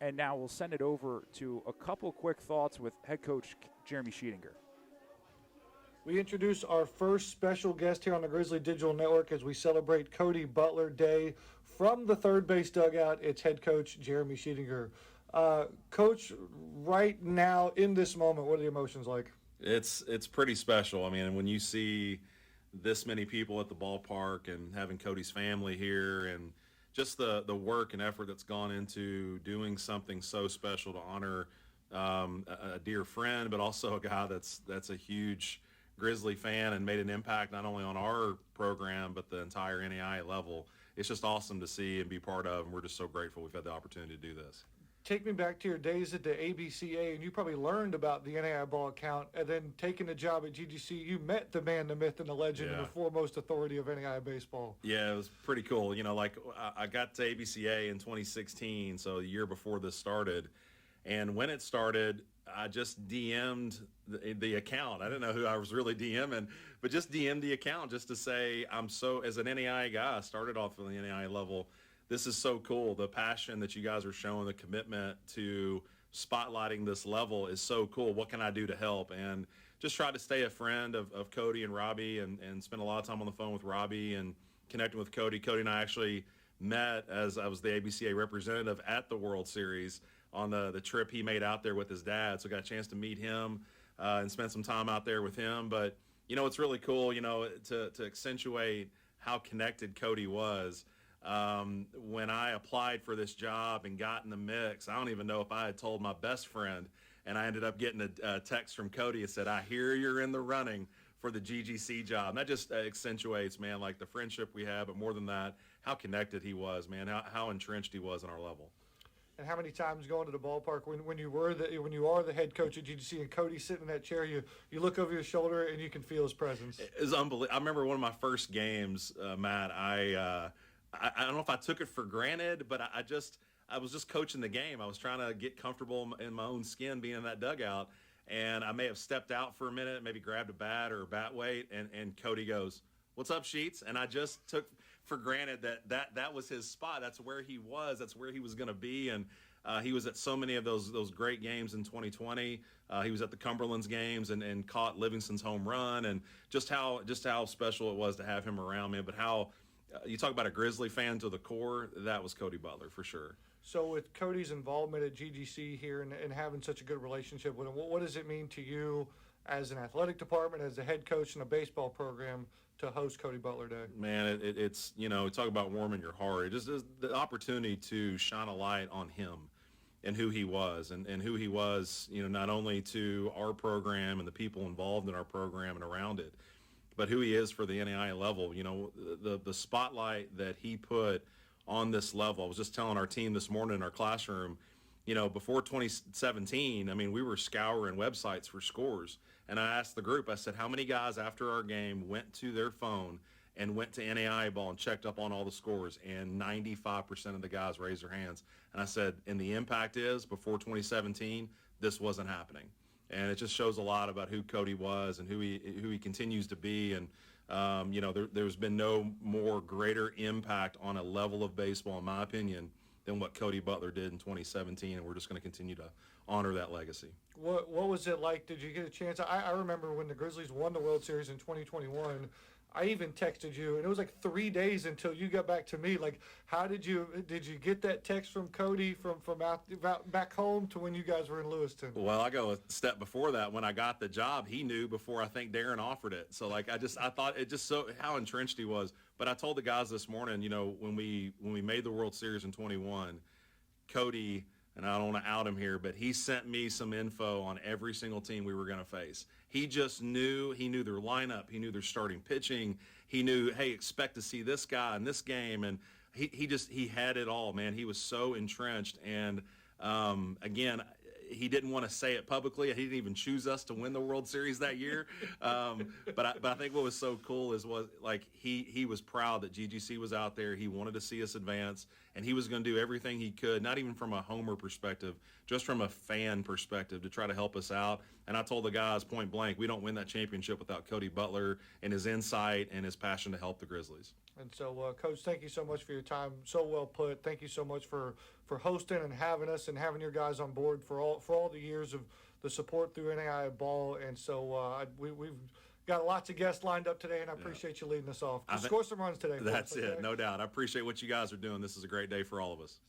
And now we'll send it over to a couple quick thoughts with head coach Jeremy Sheetinger. We introduce our first special guest here on the Grizzly Digital Network as we celebrate Cody Butler Day. From the third base dugout, it's head coach Jeremy Sheetinger. Coach, right now in this moment, what are the emotions like? It's pretty special. I mean, when you see this many people at the ballpark and having Cody's family here and just the work and effort that's gone into doing something so special to honor a dear friend, but also a guy that's a huge Grizzly fan and made an impact not only on our program but the entire NAIA level. It's just awesome to see and be part of, and we're just so grateful we've had the opportunity to do this. Take me back to your days at the ABCA, and you probably learned about the NAIA ball account, and then taking a job at GGC, you met the man, the myth, and the legend, and the foremost authority of NAIA baseball. Yeah, it was pretty cool. You know, like I got to ABCA in 2016, so the year before this started, and when it started, I just DM'd the account. I didn't know who I was really DMing, but just DM'd the account just to say, as an NAIA guy, I started off on the NAIA level. This is so cool. The passion that you guys are showing, the commitment to spotlighting this level is so cool. What can I do to help? And just try to stay a friend of Cody and Robbie and spend a lot of time on the phone with Robbie and connecting with Cody. Cody and I actually met as I was the ABCA representative at the World Series on the trip he made out there with his dad. So got a chance to meet him and spend some time out there with him. But, you know, it's really cool, you know, to accentuate how connected Cody was. When I applied for this job and got in the mix, I don't even know if I had told my best friend, and I ended up getting a text from Cody that said, "I hear you're in the running for the GGC job." And that just accentuates, man, like the friendship we have, but more than that, how connected he was, man, how entrenched he was in our level. And how many times going to the ballpark when you are the head coach at GGC and Cody's sitting in that chair, you look over your shoulder and you can feel his presence. It's unbelievable. I remember one of my first games, Matt. I don't know if I took it for granted, but I was just coaching the game. I was trying to get comfortable in my own skin being in that dugout, and I may have stepped out for a minute, maybe grabbed a bat or a bat weight, and Cody goes, "What's up, Sheets?" And I just took for granted that was his spot. That's where he was. That's where he was going to be. And he was at so many of those great games in 2020. He was at the Cumberland's games and caught Livingston's home run, and just how special it was to have him around me. But how you talk about a Grizzly fan to the core, that was Cody Butler for sure. So with Cody's involvement at GGC here and having such a good relationship with him, what does it mean to you as an athletic department, as a head coach in a baseball program, to host Cody Butler Day? Man, it's, you know, talk about warming your heart. It just is the opportunity to shine a light on him and who he was and who he was, you know, not only to our program and the people involved in our program and around it, but who he is for the NAIA level. You know, the spotlight that he put on this level. I was just telling our team this morning in our classroom, you know, before 2017, I mean, we were scouring websites for scores. And I asked the group, I said, how many guys after our game went to their phone and went to NAIA ball and checked up on all the scores? And 95% of the guys raised their hands. And I said, and the impact is, before 2017, this wasn't happening. And it just shows a lot about who Cody was and who he continues to be. And, you know, there's been no more greater impact on a level of baseball, in my opinion, than what Cody Butler did in 2017, and we're just going to continue to honor that legacy. What was it like? Did you get a chance? I remember when the Grizzlies won the World Series in 2021, I even texted you, and it was like 3 days until you got back to me. Like, how did you get that text from Cody from out back home to when you guys were in Lewiston? Well, I go a step before that. When I got the job, he knew before I think Darren offered it. So like I thought it just so how entrenched he was. But I told the guys this morning, you know, when we made the World Series in 21, Cody, and I don't want to out him here, but he sent me some info on every single team we were going to face. He just knew, he knew their lineup, he knew their starting pitching, he knew, hey, expect to see this guy in this game, and he had it all, man. He was so entrenched, and again, he didn't want to say it publicly. He didn't even choose us to win the World Series that year. But I think what was so cool was like he was proud that GGC was out there. He wanted to see us advance, and he was going to do everything he could, not even from a homer perspective, just from a fan perspective, to try to help us out. And I told the guys point blank, we don't win that championship without Cody Butler and his insight and his passion to help the Grizzlies. And so, Coach, thank you so much for your time. So well put. Thank you so much for hosting and having us and having your guys on board for all the years of the support through NAI ball. And so we've got lots of guests lined up today, and I appreciate you leading us off. Score some runs today. That's folks, it, okay? no doubt. I appreciate what you guys are doing. This is a great day for all of us.